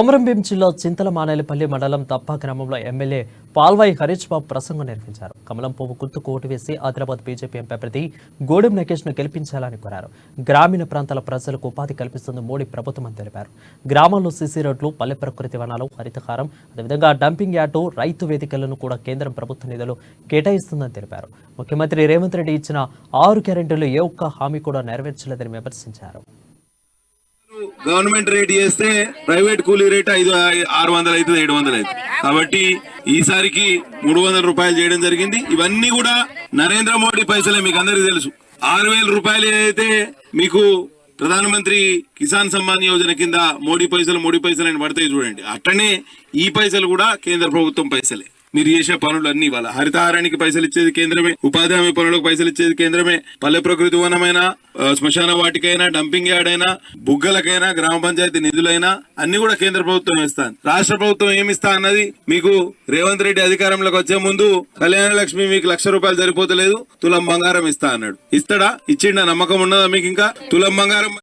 కొమరంభీం జిల్లా చింతల మానేలపల్లి మండలం తప్పా గ్రామంలో ఎమ్మెల్యే పాల్వాయి హరీష్ బాబు ప్రసంగం నిర్వహించారు. కమలం పువ్వు గుర్తుకు ఓటు వేసి ఆదిలాబాద్ బీజేపీ ఎంపీ అభ్యర్థి గోడెం నగేష్ ను గెలిపించాలని కోరారు. గ్రామీణ ప్రాంతాల ప్రజలకు ఉపాధి కల్పిస్తుంది మోడీ ప్రభుత్వం అని తెలిపారు. గ్రామాల్లో సీసీ రోడ్లు, పల్లె ప్రకృతి వనాలు, హరితహారం, అదేవిధంగా డంపింగ్ యార్డు, రైతు వేదికలను కూడా కేంద్రం ప్రభుత్వ నిధులు కేటాయిస్తుందని తెలిపారు. ముఖ్యమంత్రి రేవంత్ రెడ్డి ఇచ్చిన 6 గ్యారెంటీలు ఏ ఒక్క హామీ కూడా నెరవేర్చలేదని విమర్శించారు. గవర్నమెంట్ రేట్ చేస్తే ప్రైవేట్ కూలీ రేట్ 600 అవుతుంది, 700 అవుతుంది. కాబట్టి ఈసారికి 300 రూపాయలు చేయడం జరిగింది. ఇవన్నీ కూడా నరేంద్ర మోడీ పైసలే, మీకు అందరికీ తెలుసు. 6,000 రూపాయలు అయితే మీకు ప్రధానమంత్రి కిసాన్ సమ్మాన్ యోజన కింద మోడీ పైసలు అని పడతాయి చూడండి. అట్లనే ఈ పైసలు కూడా కేంద్ర ప్రభుత్వం పైసలే. మీరు చేసే పనులు అన్ని ఇవ్వాలి. హరితహారానికి పైసలు ఇచ్చేది కేంద్రమే, ఉపాధి హామీ పనులకు పైసలు ఇచ్చేది కేంద్రమే, పల్లె ప్రకృతి వనమైనా, శ్మశాన వాటికైనా, డంపింగ్ యార్డ్ అయినా, బుగ్గలకైనా, గ్రామ పంచాయతీ నిధులైనా అన్ని కూడా కేంద్ర ప్రభుత్వం ఇస్తాను. రాష్ట్ర ప్రభుత్వం ఏమిస్తా అన్నది మీకు రేవంత్ రెడ్డి అధికారంలోకి వచ్చే ముందు కళ్యాణ లక్ష్మి మీకు 1,00,000 రూపాయలు సరిపోతలేదు, తులం బంగారం ఇస్తా అన్నాడు. ఇస్తాడా? ఇచ్చిండా? నమ్మకం ఉన్నదా మీకు? ఇంకా తులం బంగారం